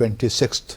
26th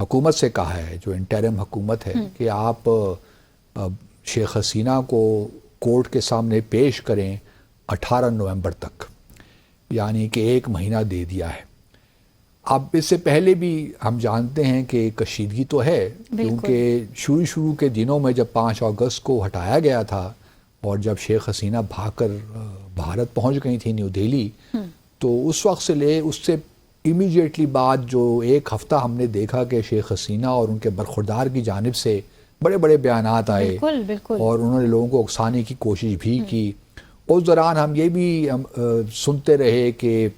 حکومت سے کہا ہے، جو انٹرم حکومت ہے، کہ آپ شیخ حسینہ کو کورٹ کے سامنے پیش کریں 18 نومبر تک، یعنی کہ 1 مہینہ دے دیا ہے۔ اب اس سے پہلے بھی ہم جانتے ہیں کہ کشیدگی تو ہے، کیونکہ شروع کے دنوں میں جب 5 اگست کو ہٹایا گیا تھا اور جب شیخ حسینہ بھاگ کر بھارت پہنچ گئی تھی نیو دہلی، تو اس وقت سے اس سے امیڈیٹلی بعد جو 1 ہفتہ ہم نے دیکھا کہ شیخ حسینہ اور ان کے برخوردار کی جانب سے بڑے بڑے بیانات آئے، اور انہوں نے لوگوں کو اکسانے کی کوشش بھی کی۔ اس دوران ہم یہ بھی سنتے رہے کہ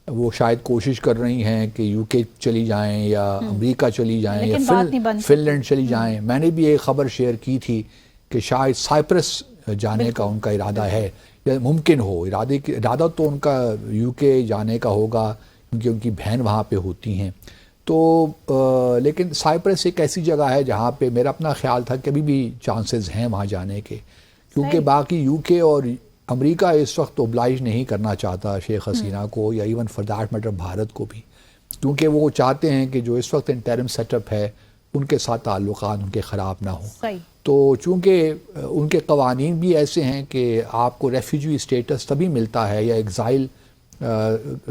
وہ شاید کوشش کر رہی ہیں کہ UK چلی جائیں یا امریکہ چلی جائیں یا فن لینڈ چلی جائیں۔ میں نے بھی ایک خبر شیئر کی تھی کہ شاید سائپرس جانے کا ان کا ارادہ ہے، یا ممکن ہو، ارادہ تو ان کا UK جانے کا ہوگا کیونکہ ان کی بہن وہاں پہ ہوتی ہیں۔ تو لیکن سائپرس ایک ایسی جگہ ہے جہاں پہ میرا اپنا خیال تھا کہ ابھی بھی چانسز ہیں وہاں جانے کے، کیونکہ باقی UK اور امریکہ اس وقت اوبلائج نہیں کرنا چاہتا شیخ حسینہ کو، یا even for that matter Bharat کو بھی، کیونکہ وہ چاہتے ہیں کہ جو اس وقت انٹرم سیٹ اپ ہے ان کے ساتھ تعلقات ان کے خراب نہ ہوں۔ تو چونکہ ان کے قوانین بھی ایسے ہیں کہ آپ کو ریفیوجی اسٹیٹس تبھی ملتا ہے، یا ایگزائل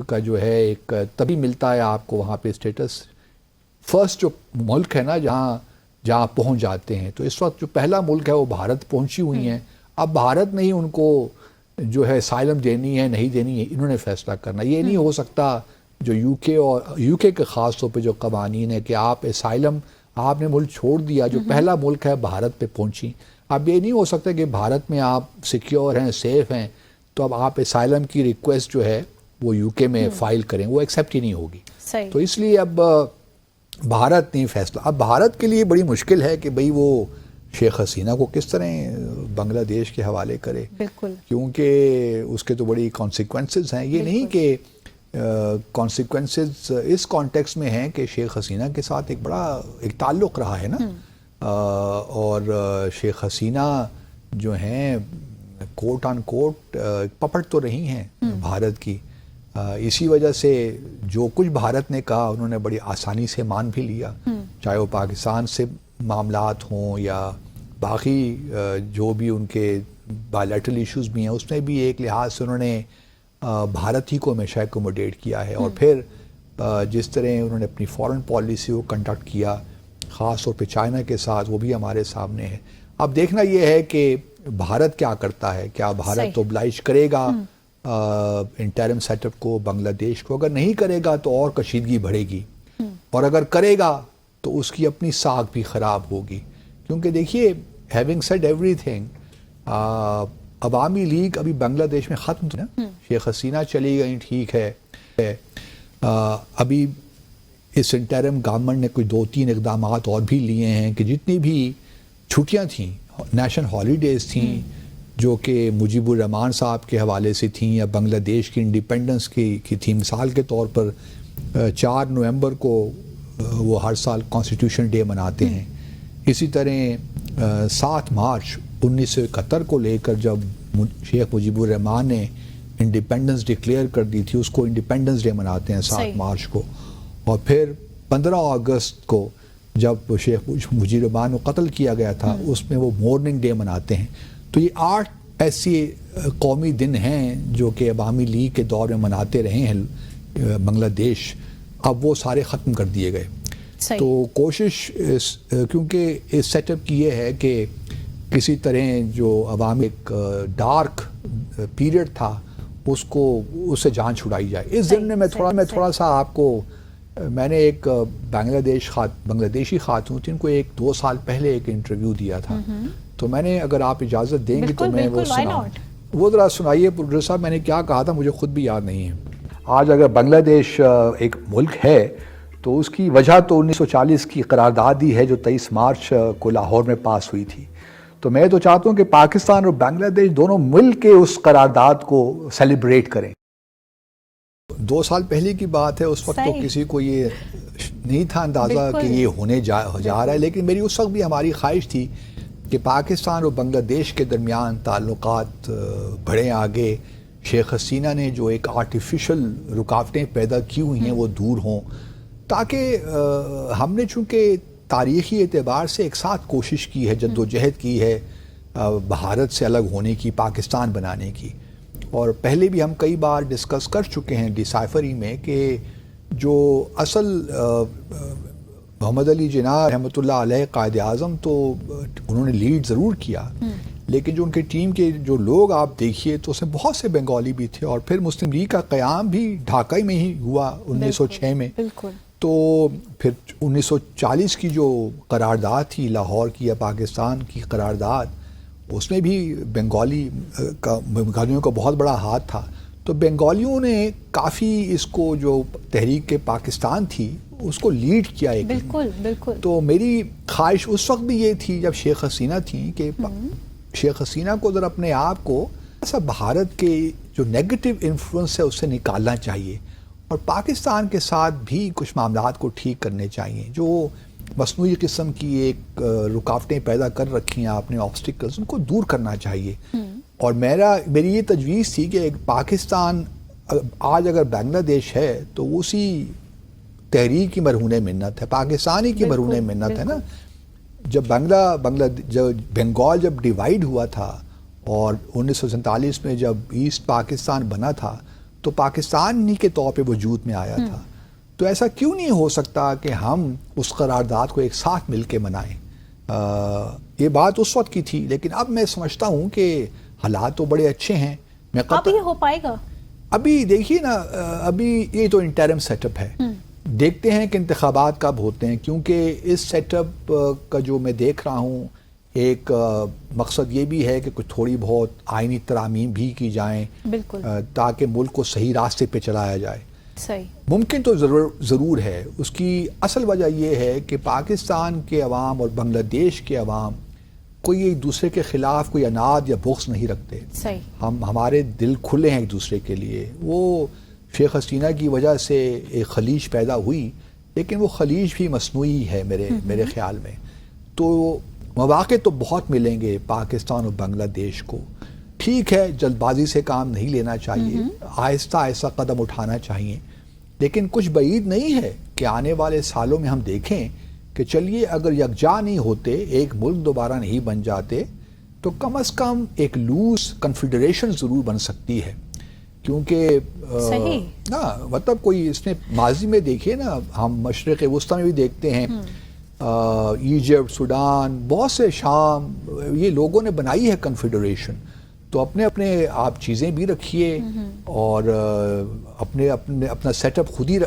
کا جو ہے ایک تبھی ملتا ہے آپ کو وہاں پہ اسٹیٹس، فرسٹ جو ملک ہے نا جہاں پہنچ جاتے ہیں۔ تو اس وقت جو پہلا ملک ہے وہ بھارت پہنچی ہوئی ہیں، اب بھارت نے ہی ان کو جو ہے اسائلم دینی ہے نہیں دینی ہے، انہوں نے فیصلہ کرنا۔ یہ نہیں ہو سکتا جو UK کے خاص طور پہ جو قوانین ہے کہ آپ اسائلم، آپ نے ملک چھوڑ دیا، جو پہلا ملک ہے بھارت پہ پہنچی، اب یہ نہیں ہو سکتا کہ بھارت میں آپ سیکیور ہیں، سیف ہیں، تو اب آپ اسائلم کی ریکویسٹ جو ہے وہ UK میں فائل کریں، وہ ایکسیپٹ ہی نہیں ہوگی۔ تو اس لیے اب بھارت نے فیصلہ، اب بھارت کے لیے بڑی مشکل ہے کہ بھئی وہ شیخ حسینہ کو کس طرح بنگلہ دیش کے حوالے کرے، کیونکہ اس کے تو بڑی کانسیکوینسز ہیں۔ یہ نہیں کہ کانسیکوینسز اس کانٹیکس میں ہیں کہ شیخ حسینہ کے ساتھ ایک تعلق رہا ہے نا، اور شیخ حسینہ جو ہیں کوٹ آن کوٹ پپٹ تو رہی ہیں بھارت کی، اسی وجہ سے جو کچھ بھارت نے کہا انہوں نے بڑی آسانی سے مان بھی لیا، چاہے وہ پاکستان سے معاملات ہوں یا باقی جو بھی ان کے بائیلیٹرل ایشوز بھی ہیں، اس میں بھی ایک لحاظ سے انہوں نے بھارت ہی کو ہمیشہ ایکوموڈیٹ کیا ہے۔ اور پھر جس طرح انہوں نے اپنی فارن پالیسی کو کنڈکٹ کیا، خاص طور پہ چائنا کے ساتھ، وہ بھی ہمارے سامنے ہے۔ اب دیکھنا یہ ہے کہ بھارت کیا کرتا ہے، کیا بھارت اوبلائج کرے گا انٹرم سیٹ اپ کو بنگلہ دیش کو؟ اگر نہیں کرے گا تو اور کشیدگی بڑھے گی، اور اگر کرے گا تو اس کی اپنی ساکھ بھی خراب ہوگی، کیونکہ دیکھیے ہیونگ سیڈ ایوری تھنگ، عوامی لیگ ابھی بنگلہ دیش میں ختم تھی نا، شیخ حسینہ چلی گئی، ٹھیک ہے، ابھی اس انٹرم گورنمنٹ نے کوئی 2-3 اقدامات اور بھی لیے ہیں کہ جتنی بھی چھٹیاں تھیں، نیشنل ہالیڈیز تھیں جو کہ مجیب الرحمان صاحب کے حوالے سے تھیں یا بنگلہ دیش کی انڈیپینڈنس کی تھی، مثال کے طور پر 4 نومبر کو وہ ہر سال کانسٹیٹیوشن ڈے مناتے ہیں، اسی طرح 7 مارچ 1971 کو لے کر جب شیخ مجیب الرحمان نے انڈیپینڈنس ڈکلیئر کر دی تھی، اس کو انڈیپینڈنس ڈے مناتے ہیں 7 مارچ کو، اور پھر 15 اگست کو جب شیخ مجیب الرحمان کو قتل کیا گیا تھا، اس میں وہ مورننگ ڈے مناتے ہیں۔ تو یہ 8 ایسی قومی دن ہیں جو کہ عوامی لیگ کے دور میں مناتے رہے ہیں بنگلہ دیش، اب وہ سارے ختم کر دیے گئے۔ تو کوشش کیونکہ اس سیٹ اپ کی یہ ہے کہ کسی طرح جو عوامی ایک ڈارک پیریڈ تھا اس سے جان چھڑائی جائے۔ اس ضمن میں تھوڑا سا آپ کو، میں نے ایک بنگلہ دیشی خاتون تھی، ان کو 2 سال پہلے ایک انٹرویو دیا تھا، تو میں نے، اگر آپ اجازت دیں گے تو میں وہ ذرا سنائیے پروڈیوسر صاحب، میں نے کیا کہا تھا، مجھے خود بھی یاد نہیں ہے۔ آج اگر بنگلہ دیش ایک ملک ہے تو اس کی وجہ تو 1940 کی قرارداد ہی ہے جو 23 مارچ کو لاہور میں پاس ہوئی تھی۔ تو میں تو چاہتا ہوں کہ پاکستان اور بنگلہ دیش دونوں مل کے اس قرارداد کو سیلیبریٹ کریں۔ 2 سال پہلے کی بات ہے، اس وقت تو کسی کو یہ نہیں تھا اندازہ کہ یہ ہونے جا رہا ہے، لیکن میری اس وقت بھی ہماری خواہش تھی کہ پاکستان اور بنگلہ دیش کے درمیان تعلقات بڑھیں آگے، شیخ حسینہ نے جو ایک آرٹیفیشل رکاوٹیں پیدا کی ہوئی ہیں وہ دور ہوں، تاکہ ہم نے چونکہ تاریخی اعتبار سے ایک ساتھ کوشش کی ہے، جدوجہد کی ہے بھارت سے الگ ہونے کی، پاکستان بنانے کی، اور پہلے بھی ہم کئی بار ڈسکس کر چکے ہیں ڈیسائفری میں کہ جو اصل محمد علی جناح رحمۃ اللہ علیہ قائد اعظم تو انہوں نے لیڈ ضرور کیا، لیکن جو ان کے ٹیم کے جو لوگ آپ دیکھیے تو اس میں بہت سے بنگالی بھی تھے، اور پھر مسلم لیگ کا قیام بھی ڈھاکہ میں ہی ہوا 1906 میں، بالکل، تو پھر 1940 کی جو قرارداد تھی لاہور کی یا پاکستان کی قرارداد، اس میں بھی بنگالیوں کا بہت بڑا ہاتھ تھا، تو بنگالیوں نے کافی اس کو جو تحریک پاکستان تھی اس کو لیڈ کیا ایک، بالکل بالکل۔ تو میری خواہش اس وقت بھی یہ تھی جب شیخ حسینہ تھیں کہ شیخ حسینہ کو ذرا اپنے آپ کو ایسا بھارت کے جو نیگیٹو انفلوئنس ہے اس سے نکالنا چاہیے، اور پاکستان کے ساتھ بھی کچھ معاملات کو ٹھیک کرنے چاہیے جو مصنوعی قسم کی ایک رکاوٹیں پیدا کر رکھی ہیں آپ نے، آبسٹیکلز، ان کو دور کرنا چاہیے۔ اور میری یہ تجویز تھی کہ پاکستان آج اگر بنگلہ دیش ہے تو اسی تحریک کی مرہون منت ہے، پاکستانی کی مرہون منت ہے نا۔ جب بنگال جب ڈیوائیڈ ہوا تھا اور 1947 میں جب ایسٹ پاکستان بنا تھا تو پاکستان ہی کے طور پہ وجود میں آیا تھا، تو ایسا کیوں نہیں ہو سکتا کہ ہم اس قرارداد کو ایک ساتھ مل کے منائیں؟ یہ بات اس وقت کی تھی، لیکن اب میں سمجھتا ہوں کہ حالات تو بڑے اچھے ہیں۔ اب یہ ہو پائے گا؟ ابھی دیکھیے نا، ابھی یہ تو انٹرم سیٹ اپ ہے، دیکھتے ہیں کہ انتخابات کب ہوتے ہیں، کیونکہ اس سیٹ اپ کا جو میں دیکھ رہا ہوں ایک مقصد یہ بھی ہے کہ کچھ تھوڑی بہت آئینی ترامیم بھی کی جائیں، بالکل، تاکہ ملک کو صحیح راستے پہ چلایا جائے۔ صحیح، ممکن تو ضرور ہے، اس کی اصل وجہ یہ ہے کہ پاکستان کے عوام اور بنگلہ دیش کے عوام کوئی ایک دوسرے کے خلاف کوئی اناد یا بغض نہیں رکھتے، صحیح، ہمارے دل کھلے ہیں ایک دوسرے کے لیے۔ وہ شیخ حسینہ کی وجہ سے ایک خلیج پیدا ہوئی، لیکن وہ خلیج بھی مصنوعی ہے میرے خیال میں۔ تو مواقع تو بہت ملیں گے پاکستان اور بنگلہ دیش کو، ٹھیک ہے جلد بازی سے کام نہیں لینا چاہیے، آہستہ آہستہ قدم اٹھانا چاہیے، لیکن کچھ بعید نہیں ہے کہ آنے والے سالوں میں ہم دیکھیں کہ چلیے اگر یکجا نہیں ہوتے، ایک ملک دوبارہ نہیں بن جاتے، تو کم از کم ایک لوز کنفیڈریشن ضرور بن سکتی ہے، کیونکہ نا مطلب کوئی اس نے ماضی میں دیکھیے نا، ہم مشرق وسطی میں بھی دیکھتے ہیں، ایجپٹ، سوڈان، بہت سے شام، یہ لوگوں نے بنائی ہے کنفیڈریشن، تو اپنے آپ چیزیں بھی رکھیے اور اپنا سیٹ اپ خود ہی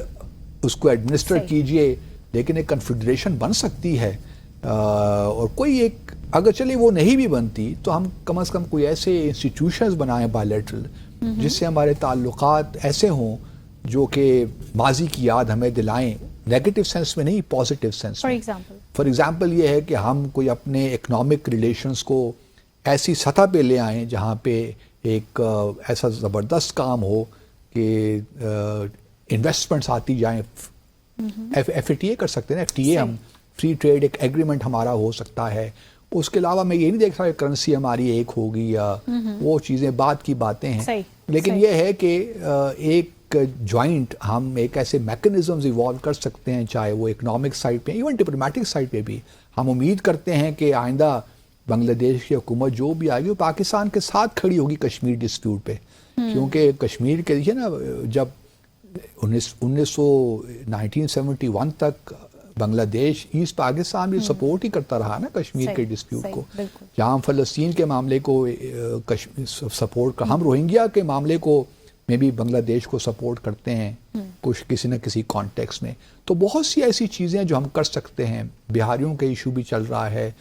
اس کو ایڈمنسٹر کیجئے، لیکن ایک کنفیڈریشن بن سکتی ہے، اور کوئی ایک اگر چلے وہ نہیں بھی بنتی تو ہم کم از کم کوئی ایسے انسٹیٹیوشنز بنائیں بائیلیٹرل جس سے ہمارے تعلقات ایسے ہوں جو کہ ماضی کی یاد ہمیں دلائیں، نیگیٹو سینس میں نہیں، پازیٹیو سینس میں۔ فار ایگزامپل یہ ہے کہ ہم کوئی اپنے اکنامک ریلیشنز کو ایسی سطح پہ لے آئیں جہاں پہ ایک ایسا زبردست کام ہو کہ انویسٹمنٹس آتی جائیں، ایف اے ٹی اے کر سکتے ہیں، ایف ٹی اے، ہم فری ٹریڈ ایک ایگریمنٹ ہمارا ہو سکتا ہے۔ اس کے علاوہ میں یہ نہیں دیکھ رہا کہ کرنسی ہماری ایک ہوگی یا وہ چیزیں بعد کی باتیں ہیں، لیکن یہ ہے کہ ایک جوائنٹ ہم ایک ایسے میکنزمز ایوالو کر سکتے ہیں، چاہے وہ اکنامک سائڈ پہ، ایون ڈپلومیٹک سائڈ پہ بھی۔ ہم امید کرتے ہیں کہ آئندہ بنگلہ دیش کی حکومت جو بھی آئے گی وہ پاکستان کے ساتھ کھڑی ہوگی کشمیر ڈسپیوٹ پہ، کیونکہ کشمیر کے دیکھیے نا، جب 1971 تک بنگلہ دیش ایسٹ پاکستان بھی سپورٹ ہی کرتا رہا نا کشمیر کے ڈسپیوٹ کو، جہاں ہم فلسطین کے معاملے کو سپورٹ ہم روہنگیا کے معاملے کو میں بھی بنگلہ دیش کو سپورٹ کرتے ہیں کچھ کسی نہ کسی کانٹیکس میں۔ تو بہت سی ایسی چیزیں جو ہم کر سکتے ہیں، بہاریوں کا ایشو بھی چل رہا ہے،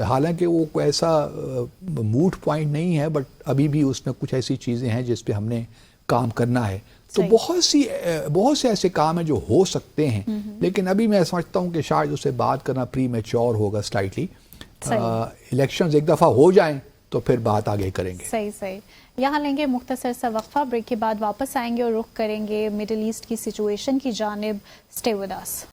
حالانکہ وہ کوئی ایسا موٹ پوائنٹ نہیں ہے، بٹ ابھی بھی اس میں کچھ ایسی چیزیں ہیں جس پہ ہم نے کام کرنا ہے۔ تو بہت سے ایسے کام ہیں جو ہو سکتے ہیں، لیکن ابھی میں سمجھتا ہوں کہ شاید اسے بات کرنا پری میچور ہوگا سلائٹلی۔ الیکشنز ایک دفعہ ہو جائیں تو پھر بات آگے کریں گے۔ صحیح۔ یہاں لیں گے مختصر سا وقفہ، بریک کے بعد واپس آئیں گے اور رخ کریں گے مڈل ایسٹ کی سچویشن کی جانب۔ Stay with us.